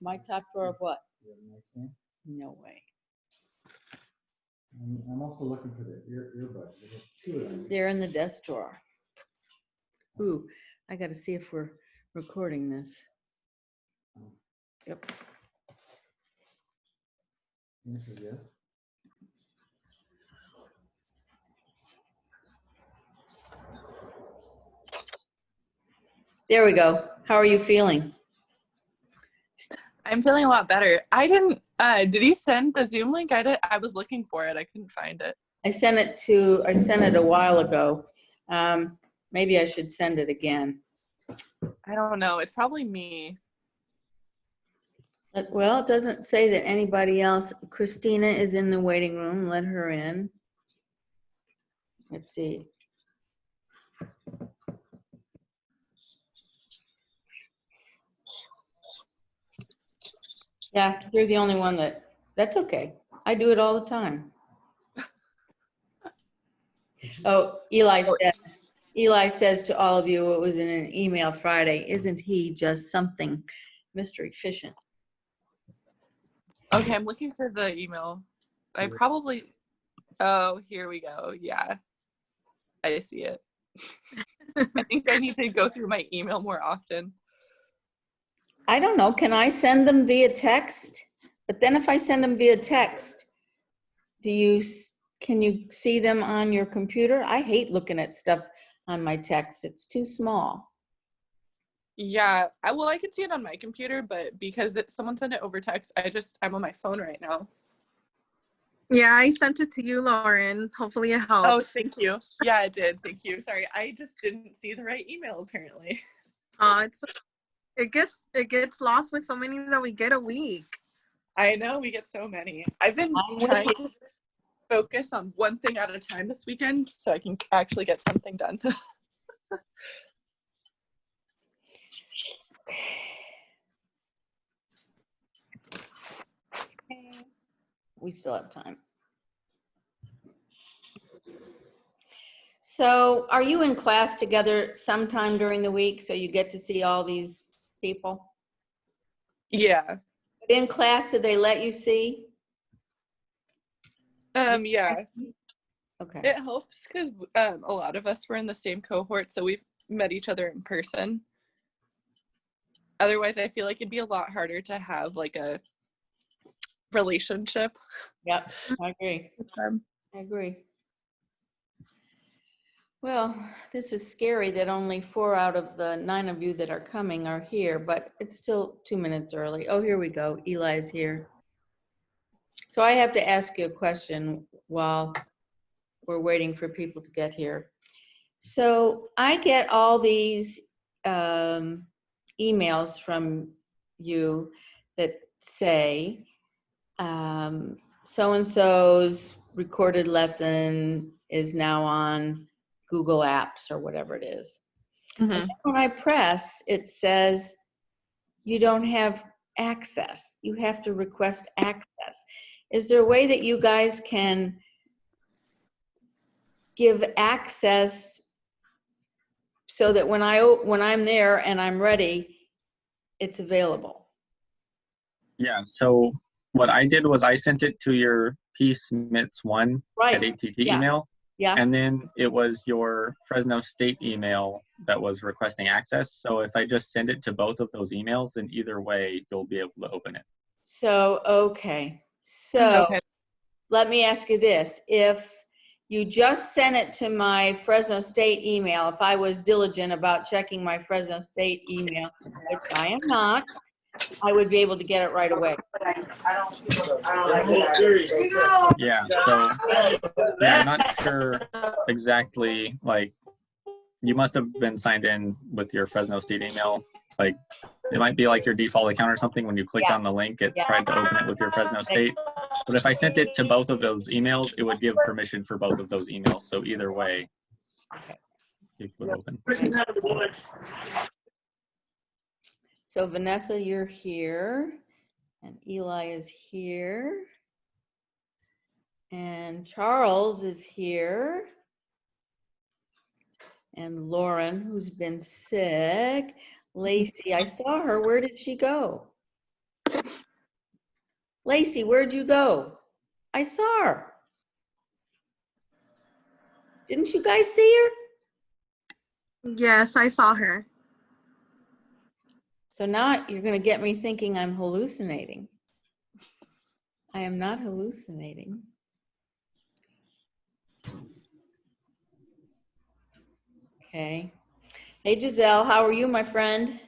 My top drawer of what? You have a nightstand? No way. I'm also looking for the earbuds. There's two of them. They're in the desk drawer. Ooh, I gotta see if we're recording this. Yep. The answer is yes. There we go. How are you feeling? I'm feeling a lot better. I didn't, did you send the Zoom link? I was looking for it. I couldn't find it. I sent it a while ago. Maybe I should send it again. I don't know. It's probably me. Well, it doesn't say that anybody else. Christina is in the waiting room. Let her in. Let's see. Yeah, you're the only one that's okay. I do it all the time. Oh, Eli says to all of you, it was in an email Friday, isn't he just something, Mr. Efficient? Okay, I'm looking for the email. I probably, oh, here we go. Yeah, I see it. I think I need to go through my email more often. I don't know, can I send them via text? But then if I send them via text, can you see them on your computer? I hate looking at stuff on my text. It's too small. Yeah, I can see it on my computer, but because someone sent it over text, I'm on my phone right now. Yeah, I sent it to you, Lauren. Hopefully it helps. Oh, thank you. Yeah, it did. Thank you. Sorry, I just didn't see the right email apparently. It gets lost with so many that we get a week. I know, we get so many. I've been trying to focus on one thing at a time this weekend so I can actually get something done. We still have time. So are you in class together sometime during the week so you get to see all these people? Yeah. In class, do they let you see? Yeah. Okay. It helps because a lot of us were in the same cohort, so we've met each other in person. Otherwise, I feel like it'd be a lot harder to have like a relationship. Yep, I agree. I agree. Well, this is scary that only 4 out of the 9 of you that are coming are here, but it's still 2 minutes early. Oh, here we go. Eli's here. So I have to ask you a question while we're waiting for people to get here. So I get all these emails from you that say so-and-so's recorded lesson is now on Google Apps or whatever it is. And when I press, it says you don't have access. You have to request access. Is there a way that you guys can give access so that when I'm there and I'm ready, it's available? Yeah, so what I did was I sent it to your psmits1 Right. at ATT Yeah. email. Yeah. And then it was your Fresno State email that was requesting access. So if I just send it to both of those emails, then either way, you'll be able to open it. So, okay. So let me ask you this. If you just sent it to my Fresno State email, if I was diligent about checking my Fresno State email, which I am not, I would be able to get it right away. Yeah, so yeah, I'm not sure exactly, like, you must have been signed in with your Fresno State email. Like, it might be like your default account or something. When you clicked on the link, it tried to open it with your Fresno State. But if I sent it to both of those emails, it would give permission for both of those emails. So either way, it would open. So Vanessa, you're here, and Eli is here, and Charles is here, and Lauren, who's been sick. Lacey, I saw her. Where did she go? Lacey, where'd you go? I saw her. Didn't you guys see her? Yes, I saw her. So now you're going to get me thinking I'm hallucinating. I am not hallucinating. Okay. Hey, Giselle, how are you, my friend?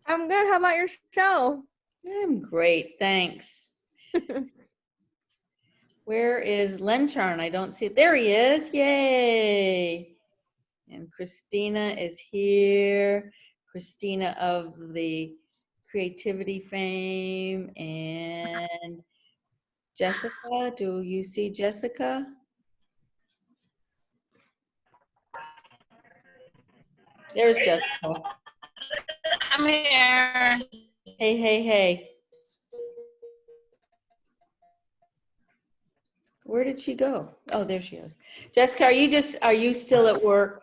I'm good. How about your show? I'm great, thanks. Where is Lencharn? I don't see it. There he is. Yay. And Christina is here. Christina of the Creativity Fame. And Jessica, do you see Jessica? There's Jessica. I'm here. Hey, hey, hey. Where did she go? Oh, there she is. Jessica, are you still at work?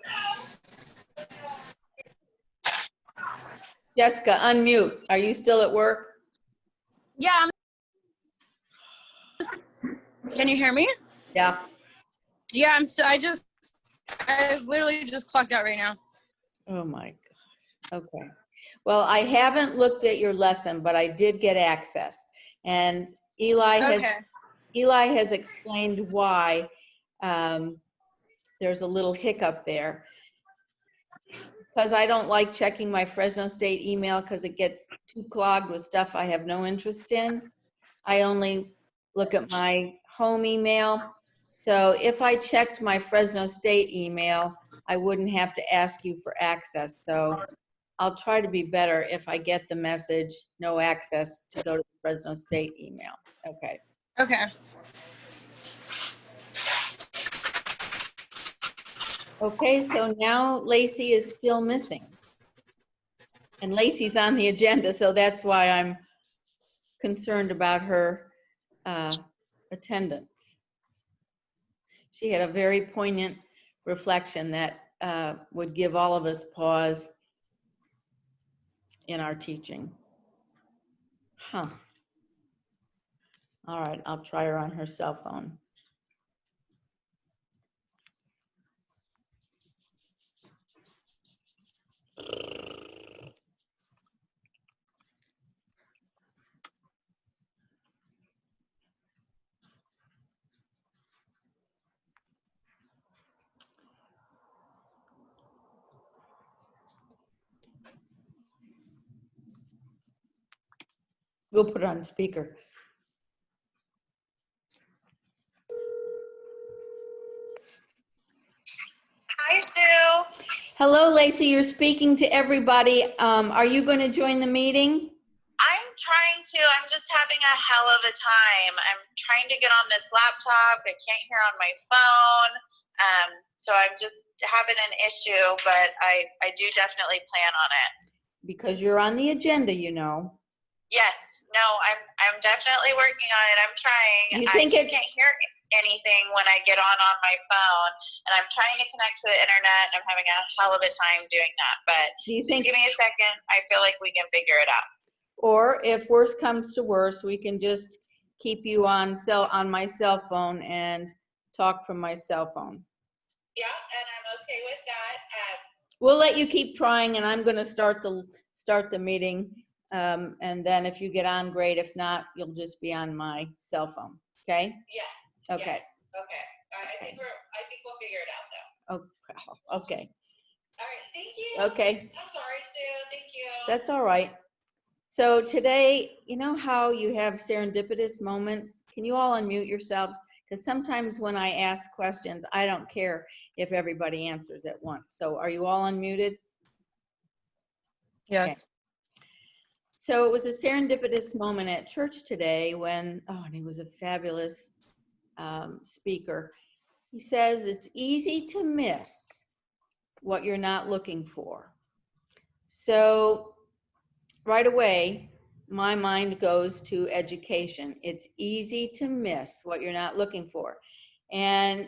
Jessica, unmute. Are you still at work? Yeah. Can you hear me? Yeah. Yeah, I literally just clocked out right now. Oh my gosh. Okay. Well, I haven't looked at your lesson, but I did get access. And Eli has explained why there's a little hiccup there. Because I don't like checking my Fresno State email because it gets too clogged with stuff I have no interest in. I only look at my home email. So if I checked my Fresno State email, I wouldn't have to ask you for access. So I'll try to be better if I get the message, no access, to go to the Fresno State email. Okay. Okay. Okay, so now Lacey is still missing. And Lacey's on the agenda, so that's why I'm concerned about her attendance. She had a very poignant reflection that would give all of us pause in our teaching. Huh. All right, I'll try her on her cell phone. We'll put it on speaker. Hi, Sue. Hello, Lacey, you're speaking to everybody. Are you going to join the meeting? I'm trying to. I'm just having a hell of a time. I'm trying to get on this laptop. I can't hear on my phone. So I'm just having an issue, but I do definitely plan on it. Because you're on the agenda, you know. Yes. No, I'm definitely working on it. I'm trying. You think I just can't hear anything when I get on my phone, and I'm trying to connect to the internet, and I'm having a hell of a time doing that. But just give me a second. I feel like we can figure it out. Or if worse comes to worse, we can just keep you on my cell phone and talk from my cell phone. Yeah, and I'm okay with that. We'll let you keep trying, and I'm going to start the meeting. And then if you get on, great. If not, you'll just be on my cell phone. Okay? Yeah. Okay. Yeah, okay. I think we'll figure it out though. Oh, okay. All right. Thank you. Okay. I'm sorry, Sue. Thank you. That's all right. So today, you know how you have serendipitous moments? Can you all unmute yourselves? Because sometimes when I ask questions, I don't care if everybody answers at once. So are you all unmuted? Yes. Okay. So it was a serendipitous moment at church today when, and he was a fabulous speaker. He says it's easy to miss what you're not looking for. So right away, my mind goes to education. It's easy to miss what you're not looking for. And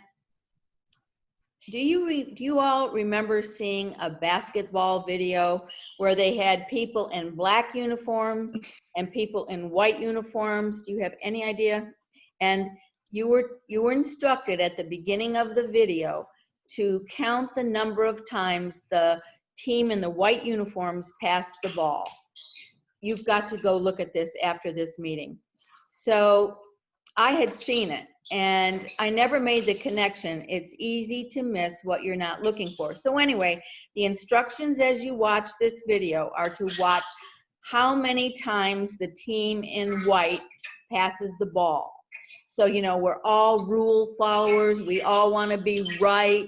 do you all remember seeing a basketball video where they had people in black uniforms and people in white uniforms? Do you have any idea? And you were instructed at the beginning of the video to count the number of times the team in the white uniforms passed the ball. You've got to go look at this after this meeting. So I had seen it and I never made the connection. It's easy to miss what you're not looking for. So anyway, the instructions as you watch this video are to watch how many times the team in white passes the ball. So, you know, we're all rule followers. We all want to be right.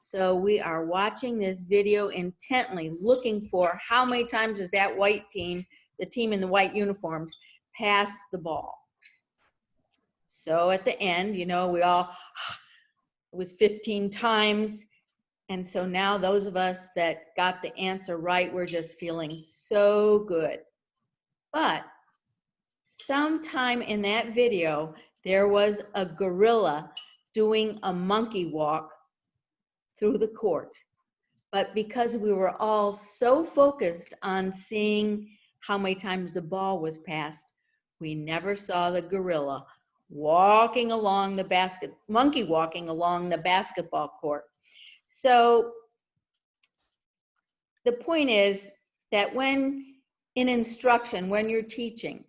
So we are watching this video intently, looking for how many times does that white team, the team in the white uniforms, pass the ball. So at the end, you know, it was 15 times. And so now those of us that got the answer right, we're just feeling so good. But sometime in that video, there was a gorilla doing a monkey walk through the court. But because we were all so focused on seeing how many times the ball was passed, we never saw the gorilla walking along the monkey walking along the basketball court. So the point is that when in instruction, when you're teaching,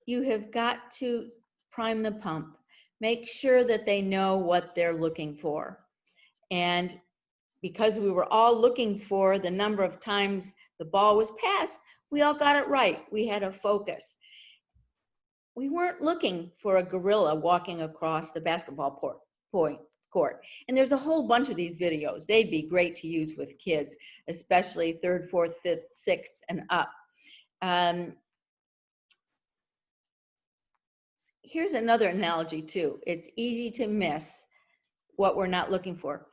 you have got to prime the pump. Make sure that they know what they're looking for. And because we were all looking for the number of times the ball was passed, we all got it right. We had a focus. We weren't looking for a gorilla walking across the basketball court. And there's a whole bunch of these videos. They'd be great to use with kids, especially 3rd, 4th, 5th, 6th, and up. Here's another analogy too. It's easy to miss what we're not looking for.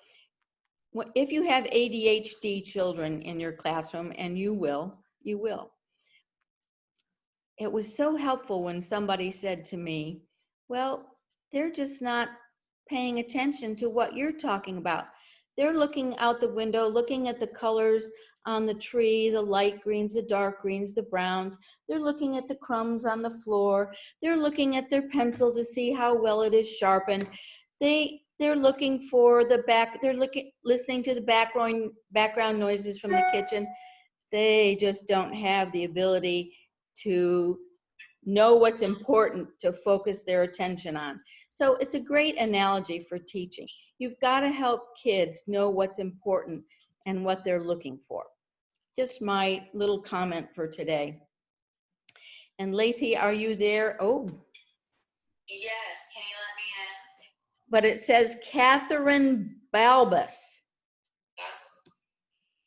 If you have ADHD children in your classroom, and you will. It was so helpful when somebody said to me, well, they're just not paying attention to what you're talking about. They're looking out the window, looking at the colors on the tree, the light greens, the dark greens, the browns. They're looking at the crumbs on the floor. They're looking at their pencil to see how well it is sharpened. They're looking for listening to the background noises from the kitchen. They just don't have the ability to know what's important to focus their attention on. So it's a great analogy for teaching. You've got to help kids know what's important and what they're looking for. Just my little comment for today. And Lacey, are you there? Oh. Yes, can you let me in? But it says Catherine Balbus.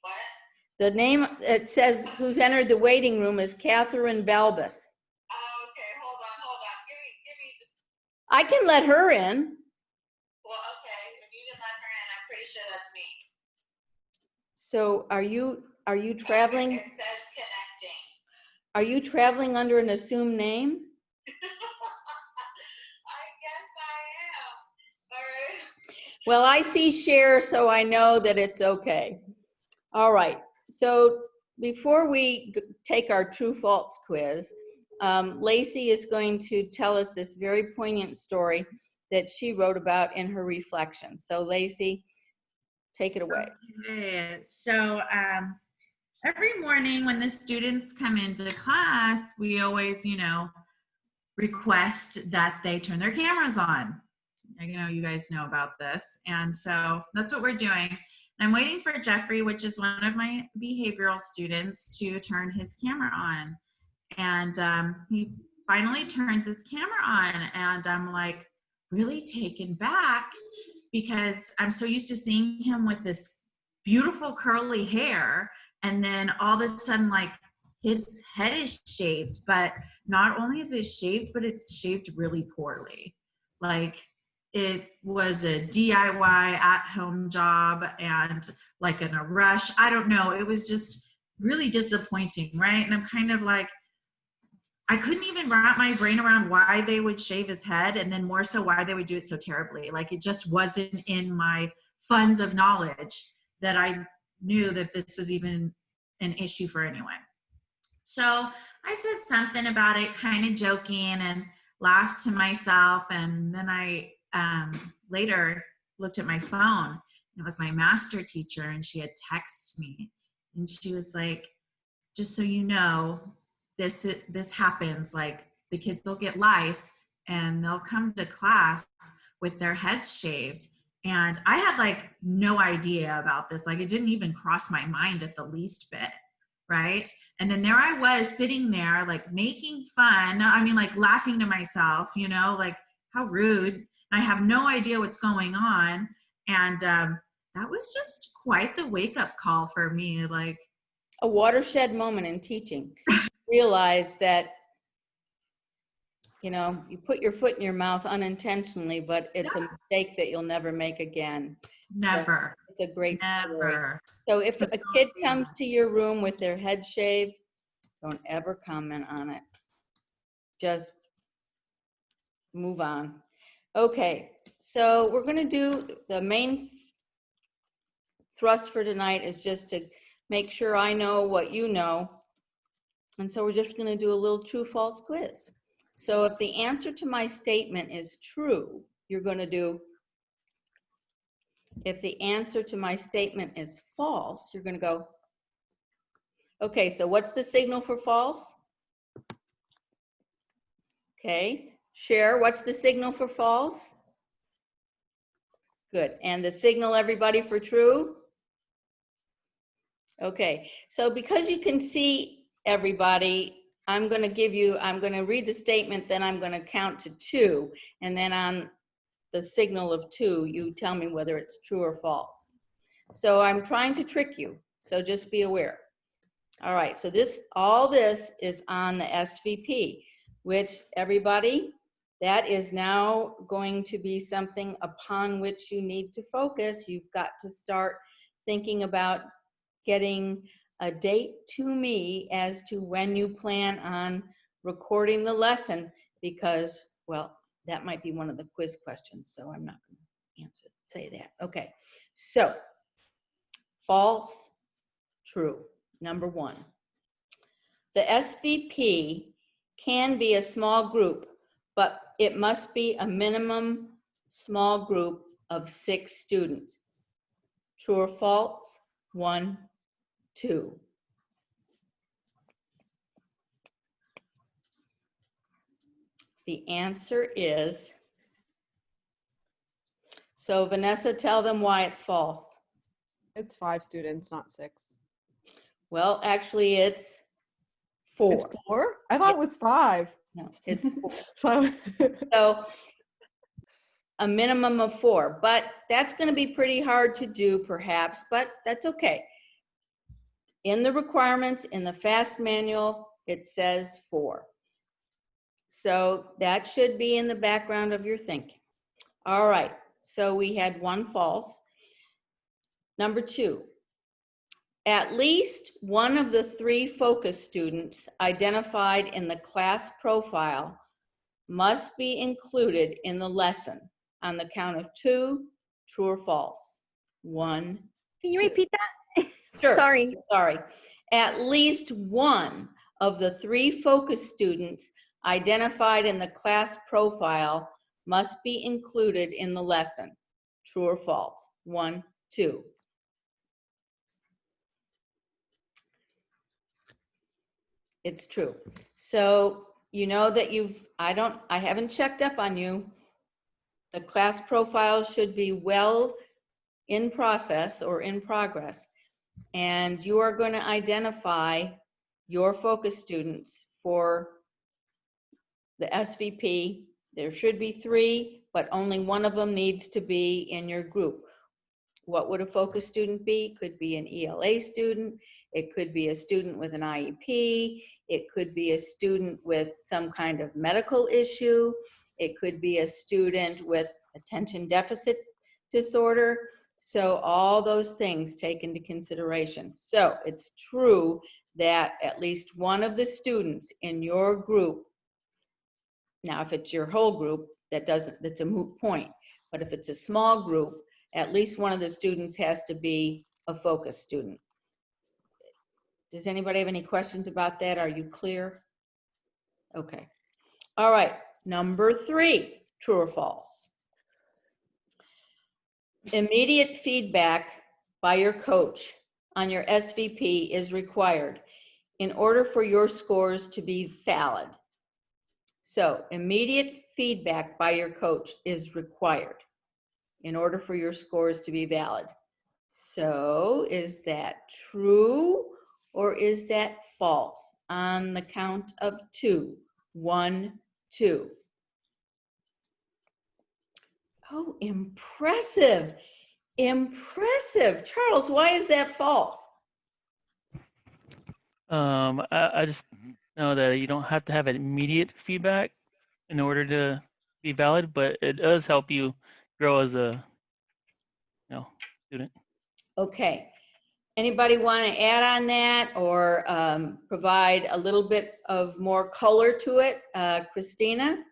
What? The name, it says who's entered the waiting room is Catherine Balbus. Oh, okay, hold on. Give me just. I can let her in. Well, okay, if you can let her in, I'm pretty sure that's me. So are you traveling? It says connecting. Are you traveling under an assumed name? I guess I am. All right. Well, I see Cher, so I know that it's okay. All right. So before we take our true false quiz, Lacey is going to tell us this very poignant story that she wrote about in her reflections. So Lacey, take it away. Okay. So every morning when the students come into class, we always, request that they turn their cameras on. You guys know about this. And so that's what we're doing. And I'm waiting for Jeffrey, which is one of my behavioral students, to turn his camera on. And he finally turns his camera on. And I'm like really taken back because I'm so used to seeing him with this beautiful curly hair. And then all of a sudden, like, his head is shaved, but not only is it shaved, but it's shaved really poorly. Like, it was a DIY at-home job and like in a rush. I don't know. It was just really disappointing, right? And I'm kind of like, I couldn't even wrap my brain around why they would shave his head, and then more so why they would do it so terribly. Like, it just wasn't in my funds of knowledge that I knew that this was even an issue for anyone. So I said something about it, kind of joking, and laughed to myself. And then I later looked at my phone. It was my master teacher, and she had texted me, and she was like, "Just so you know, this happens. Like, the kids will get lice, and they'll come to class with their heads shaved." And I had like no idea about this. Like, it didn't even cross my mind at the least bit. Right. And then there I was sitting there, like making fun. I mean, like laughing to myself, you know, like how rude. I have no idea what's going on. And that was just quite the wake up call for me. Like, A watershed moment in teaching. Realize that, you know, you put your foot in your mouth unintentionally, but it's a mistake that you'll never make again. never, So it's a great story. never. So if a Don't kid do comes that. to your room with their head shaved, don't ever comment on it. Just move on. Okay, so we're gonna do, the main thrust for tonight is just to make sure I know what you know. And so we're just gonna do a little true false quiz. So if the answer to my statement is true, you're gonna do, if the answer to my statement is false, you're gonna go, okay, so what's the signal for false? Okay, Cher, what's the signal for false? Good, and the signal, everybody, for true? Okay, so because you can see everybody, I'm gonna read the statement, then I'm gonna count to 2, and then on the signal of 2, you tell me whether it's true or false. So I'm trying to trick you, so just be aware. All right, so all this is on the SVP, which, everybody, that is now going to be something upon which you need to focus. You've got to start thinking about getting a date to me as to when you plan on recording the lesson, because, well, that might be one of the quiz questions, so I'm not going to say that. Okay, so false, true. Number 1, the SVP can be a small group, but it must be a minimum small group of 6 students. True or false? 1, 2. The answer is, so Vanessa, tell them why it's false. It's 5 students, not 6. Well, actually, it's 4. It's 4? I thought it was 5. No, it's 4. So So a minimum of 4, but that's going to be pretty hard to do perhaps, but that's okay. In the requirements, in the FAST manual, it says 4. So that should be in the background of your thinking. All right, so we had 1 false. Number 2, at least one of the 3 focus students identified in the class profile must be included in the lesson. On the count of 2, true or false? 1. Can you 2. repeat that? Sure. Sorry. At least one of the 3 focus students identified in the class profile must be included in the lesson. True or false? 1, 2. It's true. So you know that I haven't checked up on you. The class profile should be well in process or in progress. And you are going to identify your focus students for the SVP. There should be 3, but only one of them needs to be in your group. What would a focus student be? Could be an ELA student. It could be a student with an IEP. It could be a student with some kind of medical issue. It could be a student with attention deficit disorder. So all those things take into consideration. So it's true that at least one of the students in your group, now if it's your whole group, that's a moot point. But if it's a small group, At least one of the students has to be a focus student. Does anybody have any questions about that? Are you clear? Okay. All right, number 3, true or false? Immediate feedback by your coach on your SVP is required in order for your scores to be valid. So immediate feedback by your coach is required in order for your scores to be valid. So is that true or is that false? On the count of 2. 1, 2. Oh, impressive. Impressive. Charles, why is that false? I just know that you don't have to have immediate feedback in order to be valid, but it does help you grow as a student. Okay. Anybody want to add on that or provide a little bit of more color to it? Christina?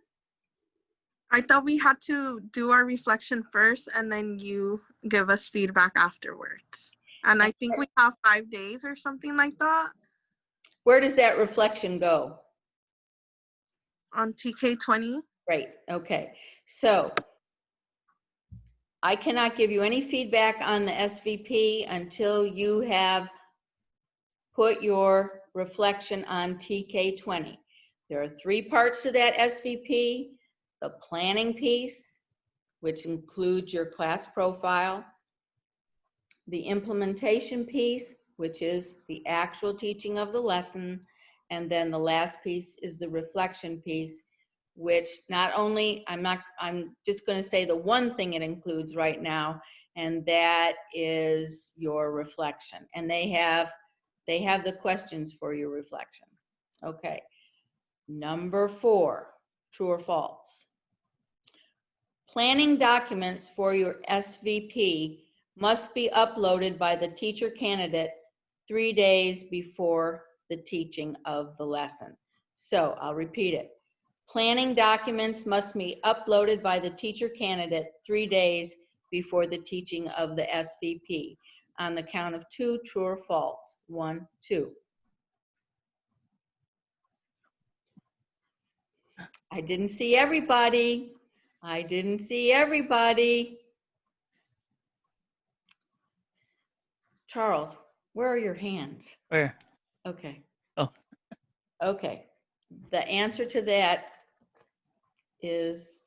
I thought we had to do our reflection first and then you give us feedback afterwards. And I think we have 5 days or something like that Where does that reflection go? on TK20. Great. Okay. So I cannot give you any feedback on the SVP until you have put your reflection on TK20. There are 3 parts to that SVP: the planning piece, which includes your class profile, the implementation piece, which is the actual teaching of the lesson, and then the last piece is the reflection piece, which not only, I'm just going to say the one thing it includes right now, and that is your reflection. And they have the questions for your reflection. Okay. Number 4, true or false? Planning documents for your SVP must be uploaded by the teacher candidate 3 days before the teaching of the lesson. So I'll repeat it. Planning documents must be uploaded by the teacher candidate 3 days before the teaching of the SVP. On the count of 2, true or false? 1, 2. I didn't see everybody. I didn't see everybody. Charles, where are your hands? Where? Okay. Oh. Okay. The answer to that is,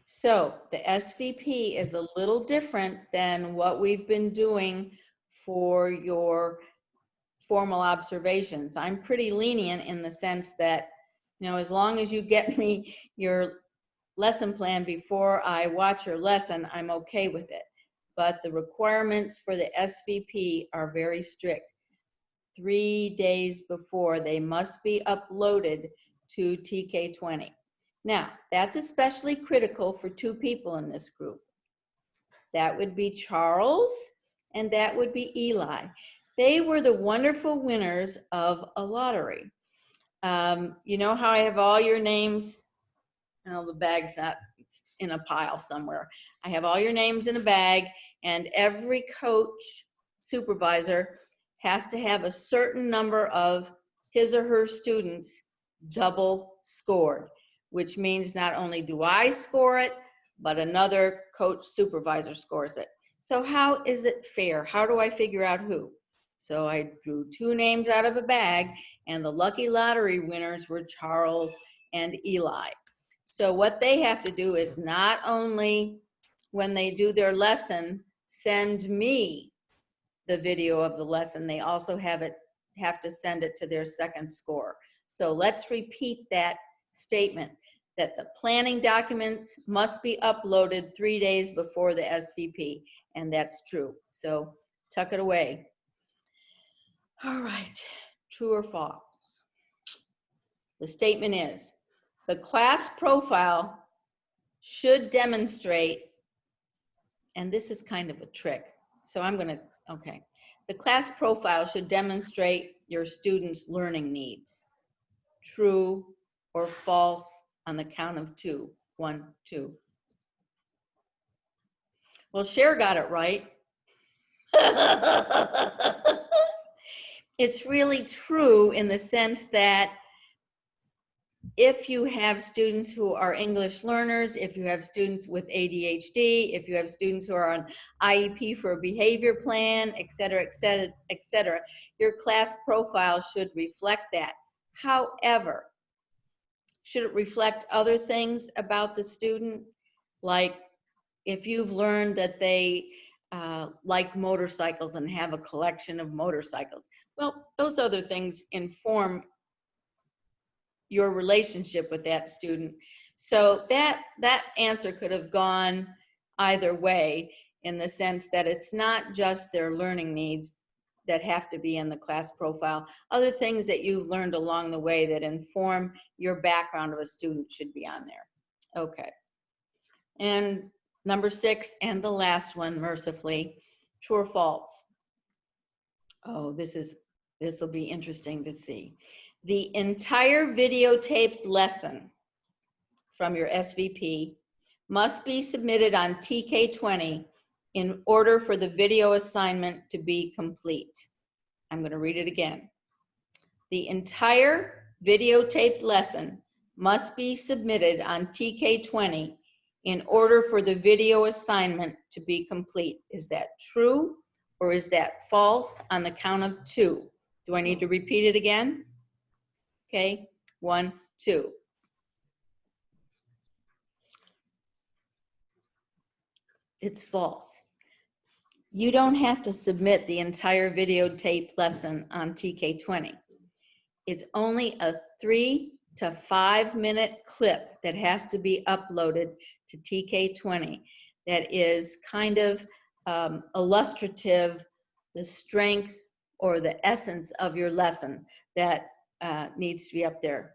so the SVP is a little different than what we've been doing for your formal observations. I'm pretty lenient in the sense that, as long as you get me your lesson plan before I watch your lesson, I'm okay with it. But the requirements for the SVP are very strict. 3 days before, they must be uploaded to TK20. Now, that's especially critical for 2 people in this group. That would be Charles and that would be Eli. They were the wonderful winners of a lottery. You know how I have all your names? Oh, the bag's not in a pile somewhere. I have all your names in a bag, and every coach, supervisor, has to have a certain number of his or her students double scored, which means not only do I score it, but another coach supervisor scores it. So how is it fair? How do I figure out who? So I drew 2 names out of a bag, and the lucky lottery winners were Charles and Eli. So what they have to do is not only when they do their lesson, send me the video of the lesson, they also have to send it to their second score. So let's repeat that statement, that the planning documents must be uploaded 3 days before the SVP, and that's true. So tuck it away. All right, true or false? The statement is, the class profile should demonstrate, and this is kind of a trick, so okay. The class profile should demonstrate your students' learning needs. True or false on the count of 2? 1, 2. Well, Cher got it right. It's really true in the sense that if you have students who are English learners, if you have students with ADHD, if you have students who are on IEP for a behavior plan, et cetera, et cetera, et cetera, your class profile should reflect that. However, should it reflect other things about the student? Like if you've learned that they like motorcycles and have a collection of motorcycles, well, those other things inform your relationship with that student. So that answer could have gone either way, in the sense that it's not just their learning needs that have to be in the class profile. Other things that you've learned along the way that inform your background of a student should be on there. Okay. And number 6, and the last one, mercifully, true or false? Oh, this will be interesting to see. The entire videotaped lesson from your SVP must be submitted on TK20 in order for the video assignment to be complete. I'm going to read it again. The entire videotaped lesson must be submitted on TK20 in order for the video assignment to be complete. Is that true or is that false on the count of 2? Do I need to repeat it again? Okay, 1, 2. It's false. You don't have to submit the entire videotaped lesson on TK20. It's only a 3 to 5 minute clip that has to be uploaded to TK20 that is kind of illustrative, the strength or the essence of your lesson that needs to be up there.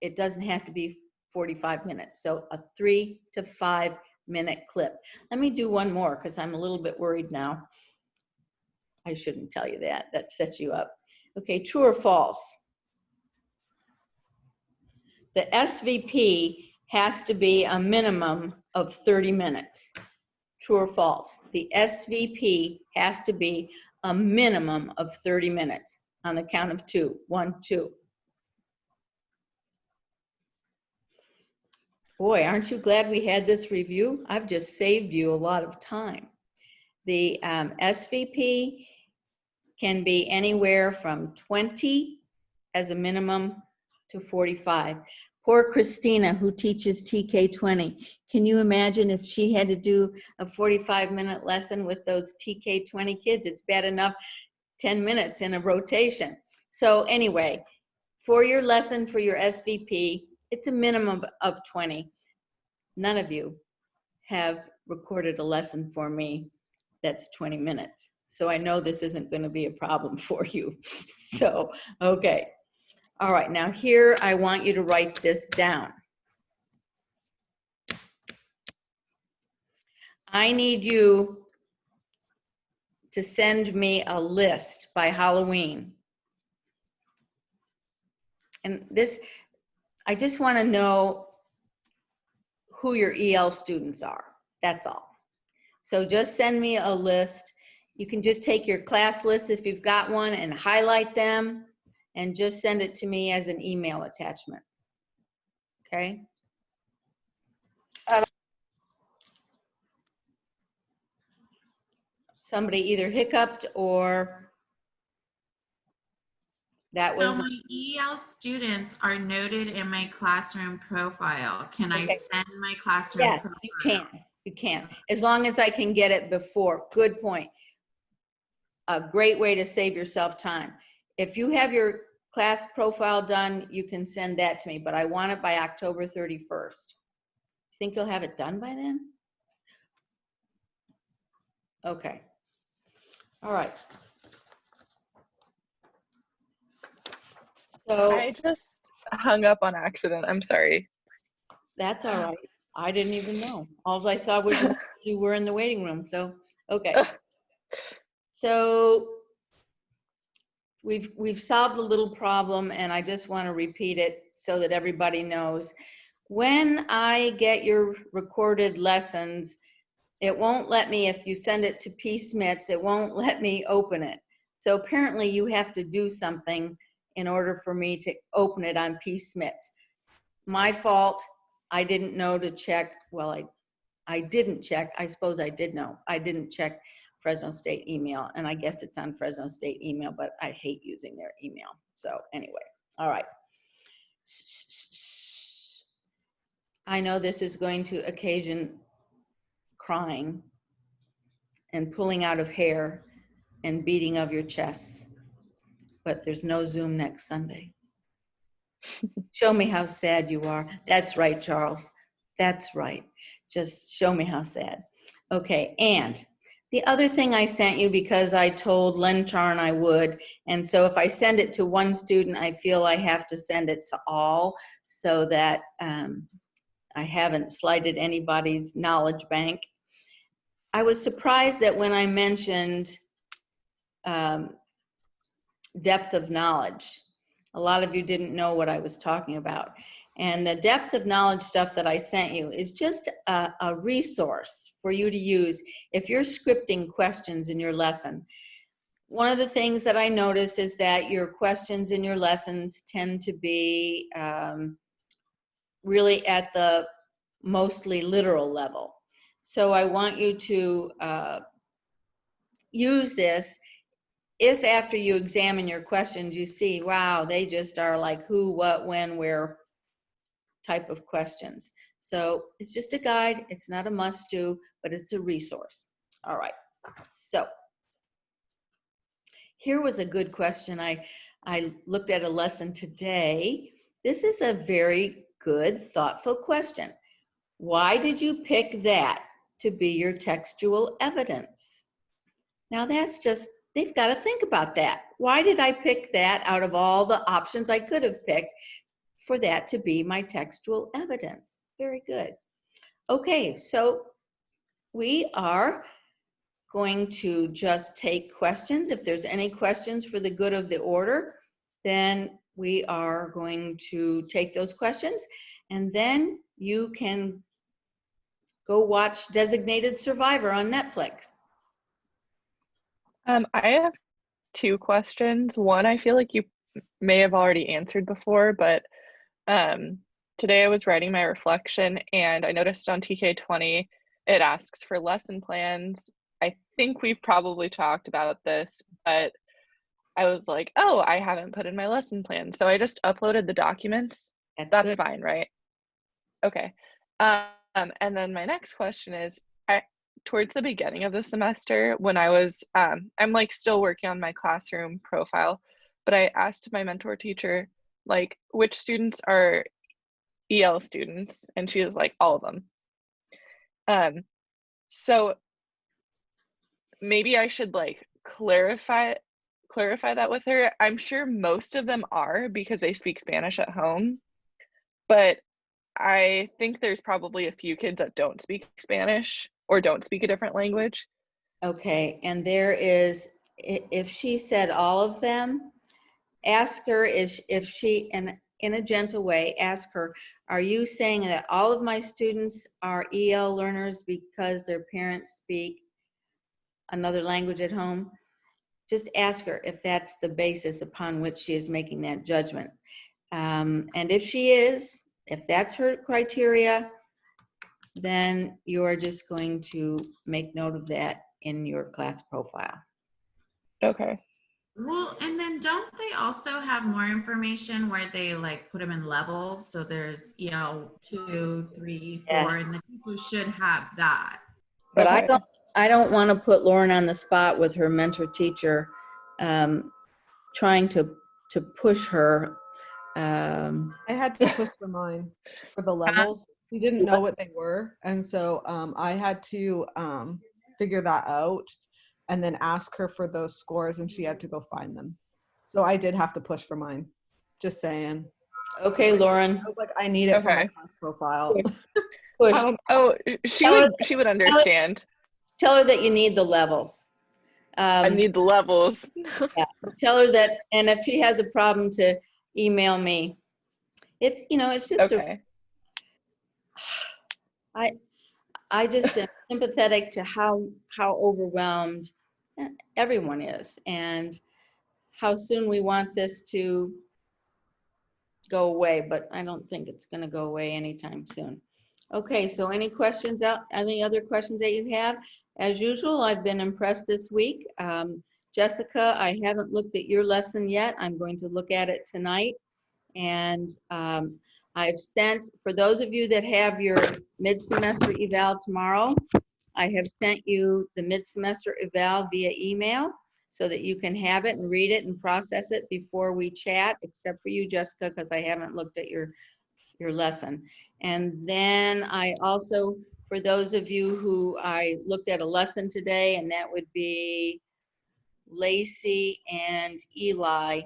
It doesn't have to be 45 minutes. So a 3 to 5 minute clip. Let me do one more because I'm a little bit worried now. I shouldn't tell you that. That sets you up. Okay, true or false? The SVP has to be a minimum of 30 minutes. True or false? The SVP has to be a minimum of 30 minutes on the count of 2. 1, 2. Boy, aren't you glad we had this review? I've just saved you a lot of time. The SVP can be anywhere from 20 as a minimum to 45. Poor Christina, who teaches TK20. Can you imagine if she had to do a 45-minute lesson with those TK20 kids? It's bad enough 10 minutes in a rotation. So anyway, for your lesson for your SVP, it's a minimum of 20. None of you have recorded a lesson for me that's 20 minutes. So I know this isn't going to be a problem for you. So, okay. All right, now here I want you to write this down. I need you to send me a list by Halloween. And this, I just want to know who your EL students are. That's all. So just send me a list. You can just take your class list if you've got one and highlight them and just send it to me as an email attachment. Okay? Somebody either hiccuped or that was. So my EL students are noted in my classroom profile. Can I send my classroom profile? Yes, you can. You can. As long as I can get it before. Good point. A great way to save yourself time. If you have your class profile done, you can send that to me, but I want it by October 31st. Think you'll have it done by then? Okay. All right. So I just hung up on accident. I'm sorry. That's all right. I didn't even know. All I saw was you were in the waiting room. So, okay. So we've solved a little problem, and I just want to repeat it so that everybody knows. When I get your recorded lessons, It won't let me, if you send it to P. Smits, it won't let me open it. So apparently you have to do something in order for me to open it on P. Smits. My fault. I didn't know to check. Well, I didn't check. I suppose I did know. I didn't check Fresno State email, and I guess it's on Fresno State email, but I hate using their email. So anyway, all right. I know this is going to occasion crying and pulling out of hair and beating of your chests, but there's no Zoom next Sunday. Show me how sad you are. That's right, Charles. That's right. Just show me how sad. Okay, and the other thing I sent you, because I told Len Charn I would, and so if I send it to one student, I feel I have to send it to all so that I haven't slighted anybody's knowledge bank. I was surprised that when I mentioned depth of knowledge, a lot of you didn't know what I was talking about. And the depth of knowledge stuff that I sent you is just a resource for you to use if you're scripting questions in your lesson. One of the things that I notice is that your questions in your lessons tend to be really at the mostly literal level. So I want you to use this if after you examine your questions, you see, wow, they just are like who, what, when, where type of questions. So it's just a guide. It's not a must do, but it's a resource. All right. So here was a good question. I looked at a lesson today. This is a very good, thoughtful question. Why did you pick that to be your textual evidence? Now that's just, they've got to think about that. Why did I pick that out of all the options I could have picked for that to be my textual evidence? Very good. Okay, so we are going to just take questions. If there's any questions for the good of the order, then we are going to take those questions, and then you can go watch Designated Survivor on Netflix. I have two questions. One, I feel like you may have already answered before, but today I was writing my reflection and I noticed on TK20 it asks for lesson plans. I think we've probably talked about this, but I was like, oh, I haven't put in my lesson plan. So I just uploaded the documents. That's fine, right? Okay. And then my next question is, towards the beginning of the semester, when I was, I'm like still working on my classroom profile, but I asked my mentor teacher, like, which students are EL students? And she was like, all of them. So maybe I should like clarify that with her. I'm sure most of them are because they speak Spanish at home, but I think there's probably a few kids that don't speak Spanish or don't speak a different language. Okay, and there is, if she said all of them, ask her if she, and in a gentle way, ask her, are you saying that all of my students are EL learners because their parents speak another language at home? Just ask her if that's the basis upon which she is making that judgment. And if she is, if that's her criteria, then you're just going to make note of that in your class profile. Okay. Well, and then don't they also have more information where they like put them in levels? So there's EL 2, 3, 4, Yes. and the people should have that. But okay. I don't want to put Lauren on the spot with her mentor teacher, trying to push her. I had to push for mine for the levels. We didn't know what they were, and so I had to figure that out and then ask her for those scores, and she had to go find them. So I did have to push for mine. Just saying. Okay, Lauren. I was like, I need it for my class profile. Push. Oh, she would understand. Tell her that you need the levels. I need the levels. Yeah. Tell her that, and if she has a problem, to email me. It's, you know, it's just okay. I just am sympathetic to how overwhelmed everyone is and how soon we want this to go away, but I don't think it's going to go away anytime soon. Okay, so any questions any other questions that you have? As usual, I've been impressed this week. Jessica, I haven't looked at your lesson yet. I'm going to look at it tonight. And I've sent, for those of you that have your mid-semester eval tomorrow, I have sent you the mid-semester eval via email so that you can have it and read it and process it before we chat, except for you, Jessica, because I haven't looked at your lesson. And then I also, for those of you who I looked at a lesson today, and that would be Lacey and Eli,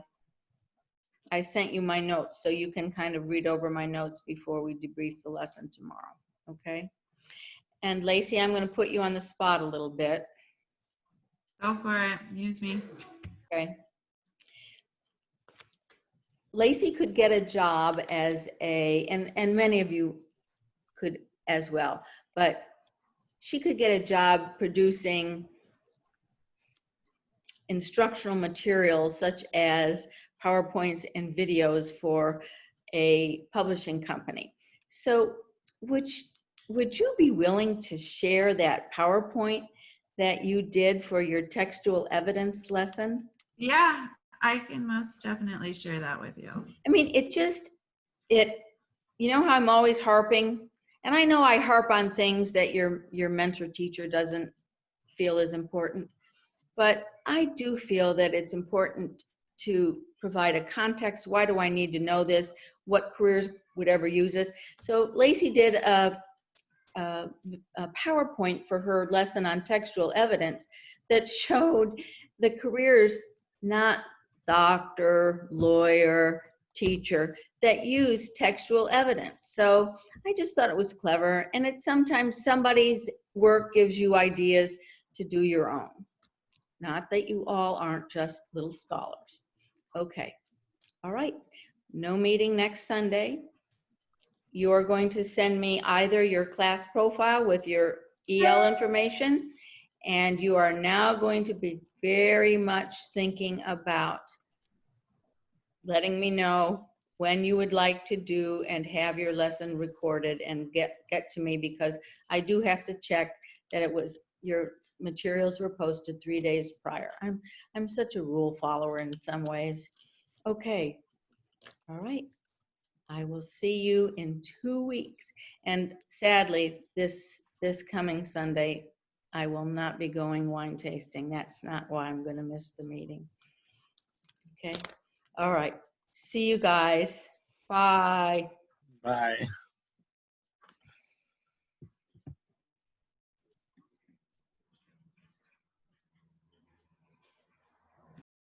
I sent you my notes so you can kind of read over my notes before we debrief the lesson tomorrow, okay? And Lacey, I'm going to put you on the spot a little bit. Go for it. Use me. Okay. Lacey could get a job as and many of you could as well, but she could get a job producing instructional materials such as PowerPoints and videos for a publishing company. So would you be willing to share that PowerPoint that you did for your textual evidence lesson? Yeah, I can most definitely share that with you. I mean, you know how I'm always harping, and I know I harp on things that your mentor teacher doesn't feel is important, but I do feel that it's important to provide a context. Why do I need to know this? What careers would ever use this? So Lacey did a PowerPoint for her lesson on textual evidence that showed the careers, not doctor, lawyer, teacher, that use textual evidence. So I just thought it was clever, and sometimes somebody's work gives you ideas to do your own. Not that you all aren't just little scholars. Okay, all right, no meeting next Sunday. You're going to send me either your class profile with your EL information, and you are now going to be very much thinking about letting me know when you would like to do and have your lesson recorded and get to me, because I do have to check that your materials were posted 3 days prior. I'm such a rule follower in some ways. Okay, all right. I will see you in 2 weeks. And sadly, this coming Sunday, I will not be going wine tasting. That's not why I'm going to miss the meeting. Okay. All right. See you guys. Bye. Bye.